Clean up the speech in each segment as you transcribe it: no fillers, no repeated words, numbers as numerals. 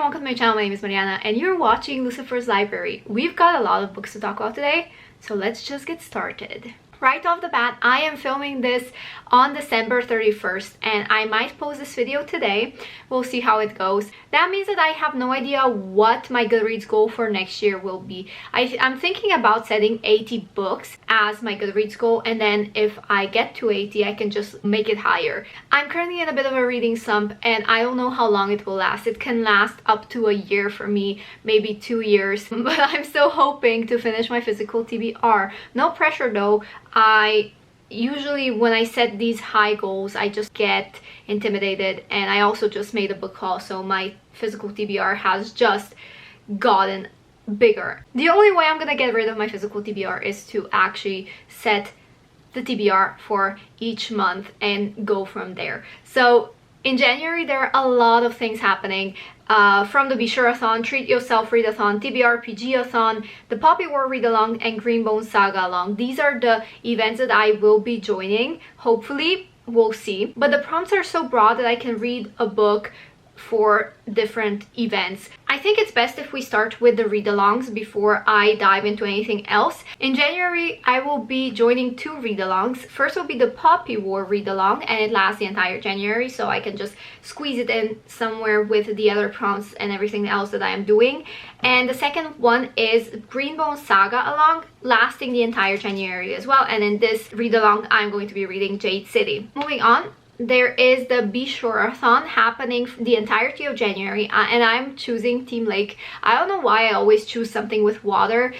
welcome to my channel. My name is Mariana and you're watching Lucifer's Library. We've got a lot of books to talk about today, so let's just get started. Right off the bat, I am filming this on December 31st and I might post this video today. We'll see how it goes. That means that I have no idea what my Goodreads goal for next year will be. I'm thinking about setting 80 books as my Goodreads goal, and then if I get to 80 I can just make it higher. I'm currently in a bit of a reading slump and I don't know how long it will last. It can last up to a year for me, maybe 2 years, but I'm still hoping to finish my physical TBR. No pressure though. I usually, when I set these high goals, I just get intimidated, and I also just made a book haul, so my physical TBR has just gotten bigger. The only way I'm gonna get rid of my physical TBR is to actually set the TBR for each month and go from there. So in January there are a lot of things happening, from the Be Sure-athon, Treat Yourself Readathon, TBR PG-athon, the Poppy War Read-along, and Greenbone Saga along. These are the events that I will be joining. Hopefully, we'll see. But the prompts are so broad that I can read a book for different events. I think it's best if we start with the read-alongs before I dive into anything else. In January, I will be joining 2 read-alongs. First will be the Poppy War read-along, and it lasts the entire January, so I can just squeeze it in somewhere with the other prompts and everything else that I am doing. And the second one is Greenbone Saga along, lasting the entire January as well. And in this read-along, I'm going to be reading Jade City. Moving on, there is the Be Sure-athon happening the entirety of January, and I'm choosing Team Lake. I don't know why I always choose something with water.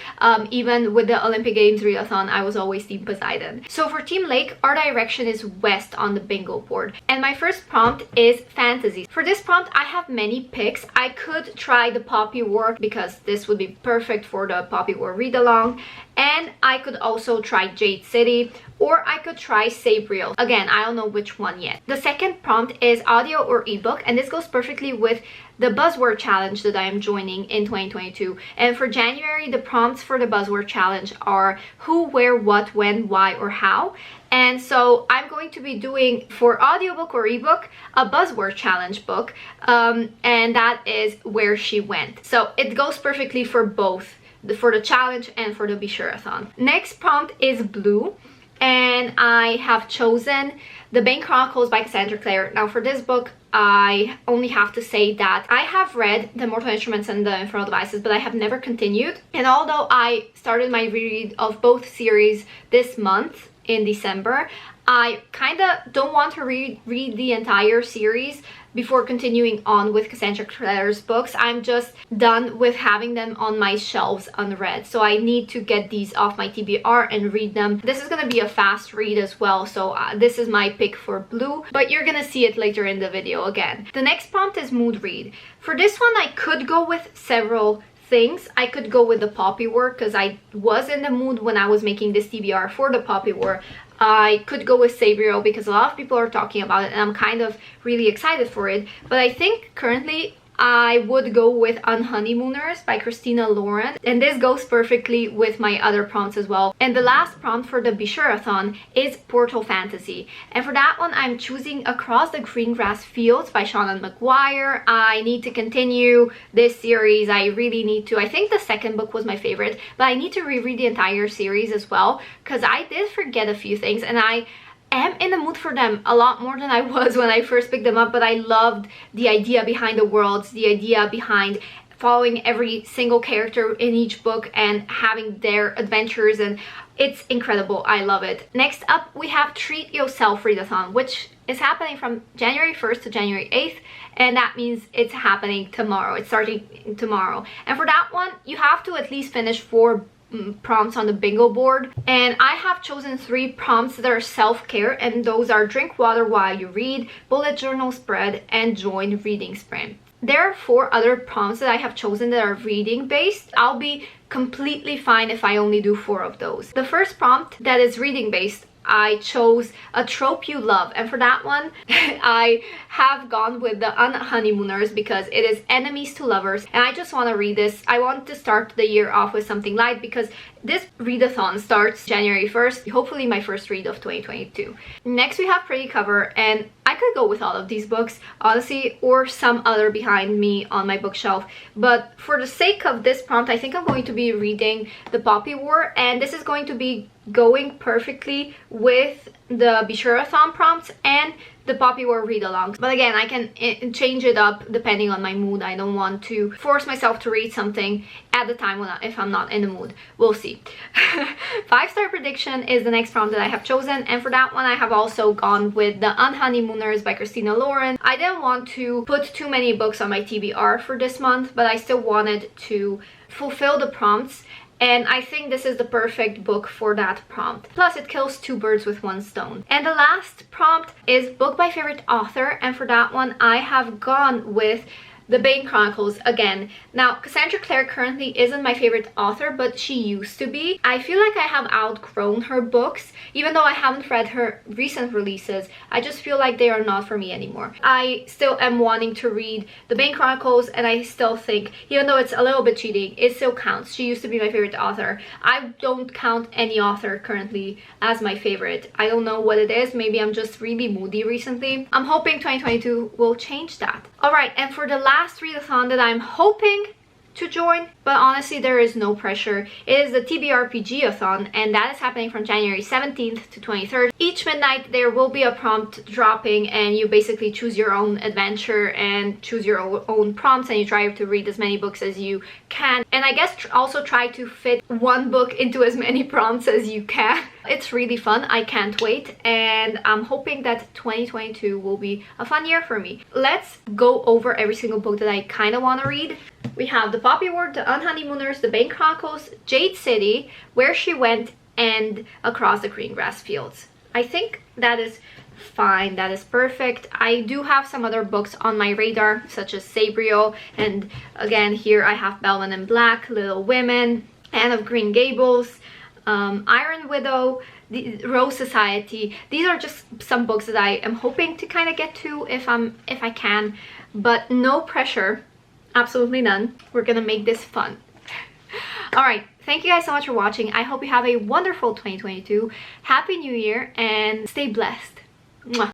Even with the Olympic Games readathon, I was always Team Poseidon. So for Team Lake, our direction is west on the bingo board, and my first prompt is fantasy. For this prompt, I have many picks. I could try the Poppy War because this would be perfect for the Poppy War read-along, and I could also try Jade City, or I could try Sabriel. Again, I don't know which one yet. The second prompt is audio or ebook, and this goes perfectly with the buzzword challenge that I am joining in 2022. And for January, the prompts for the buzzword challenge are who, where, what, when, why, or how. And so I'm going to be doing, for audiobook or ebook, a buzzword challenge book, and that is Where She Went. So it goes perfectly for both, for the challenge and for the Be Sure-athon. Next prompt is blue, and I have chosen The Bane Chronicles by Cassandra Clare. Now for this book, I only have to say that I have read The Mortal Instruments and The Infernal Devices, but I have never continued. And although I started my reread of both series this month in December, I kind of don't want to read the entire series before continuing on with Cassandra Clare's books. I'm just done with having them on my shelves unread, so I need to get these off my TBR and read them. This is gonna be a fast read as well, so this is my pick for blue, but you're gonna see it later in the video again. The next prompt is mood read. For this one, I could go with several things. I could go with the Poppy War because I was in the mood when I was making this TBR for the Poppy War. I could go with Sabriel because a lot of people are talking about it and I'm kind of really excited for it. But I think currently I would go with Unhoneymooners by Christina Lauren, and this goes perfectly with my other prompts as well. And the last prompt for the Be Sure-athon is Portal Fantasy, and for that one I'm choosing Across the Greengrass Fields by Seanan McGuire. I need to continue this series. I really need to. I think the second book was my favorite, but I need to reread the entire series as well because I did forget a few things, and I am in the mood for them a lot more than I was when I first picked them up. But I loved the idea behind the worlds, the idea behind following every single character in each book and having their adventures, and it's incredible. I love it. Next up, we have Treat Yourself Readathon, which is happening from January 1st to January 8th, and that means it's happening tomorrow. It's starting tomorrow. And for that one, you have to at least finish 4 prompts on the bingo board, and I have chosen 3 prompts that are self-care, and those are drink water while you read, bullet journal spread, and join reading sprint. There are 4 other prompts that I have chosen that are reading based. I'll be completely fine if I only do 4 of those. The first prompt that is reading based I chose A Trope You Love, and for that one I have gone with The Unhoneymooners because it is enemies to lovers, and I just want to read this. I want to start the year off with something light because this readathon starts January 1st, hopefully my first read of 2022. Next we have Pretty Cover, and I could go with all of these books honestly, or some other behind me on my bookshelf, but for the sake of this prompt I think I'm going to be reading The Poppy War, and this is going to be going perfectly with the Be Sure-a-thon prompts and the Poppy War read-alongs. But again, I can change it up depending on my mood. I don't want to force myself to read something at the time if I'm not in the mood. We'll see. 5-star prediction is the next prompt that I have chosen, and for that one I have also gone with The Unhoneymooners by Christina Lauren. I didn't want to put too many books on my TBR for this month, but I still wanted to fulfill the prompts, and I think this is the perfect book for that prompt. Plus it kills 2 birds with 1 stone. And the last prompt is book by favorite author, and for that one I have gone with The Bane Chronicles again. Now, Cassandra Clare currently isn't my favorite author, but she used to be. I feel like I have outgrown her books. Even though I haven't read her recent releases, I just feel like they are not for me anymore. I still am wanting to read The Bane Chronicles, and I still think, even though it's a little bit cheating, it still counts. She used to be my favorite author. I don't count any author currently as my favorite. I don't know what it is. Maybe I'm just really moody recently. I'm hoping 2022 will change that. Alright, and for the last readathon that I'm hoping to join, but honestly there is no pressure, it is the TBR-PG-a-thon, and that is happening from January 17th to 23rd. Each midnight there will be a prompt dropping, and you basically choose your own adventure and choose your own prompts, and you try to read as many books as you can, and I guess also try to fit 1 book into as many prompts as you can. It's really fun. I can't wait, and I'm hoping that 2022 will be a fun year for me. Let's go over every single book that I kind of want to read. We have The Poppy War, The Unhoneymooners, The Bane Chronicles, Jade City, Where She Went, and Across the Green Grass Fields. I think that is fine. That is perfect. I do have some other books on my radar, such as Sabriel, and again here I have Bellman in Black, Little Women, Anne of Green Gables, Iron Widow, the Rose Society. These are just some books that I am hoping to kind of get to if I can, but no pressure, absolutely none. We're gonna make this fun. All right, thank you guys so much for watching. I hope you have a wonderful 2022. Happy New Year and stay blessed. Mwah.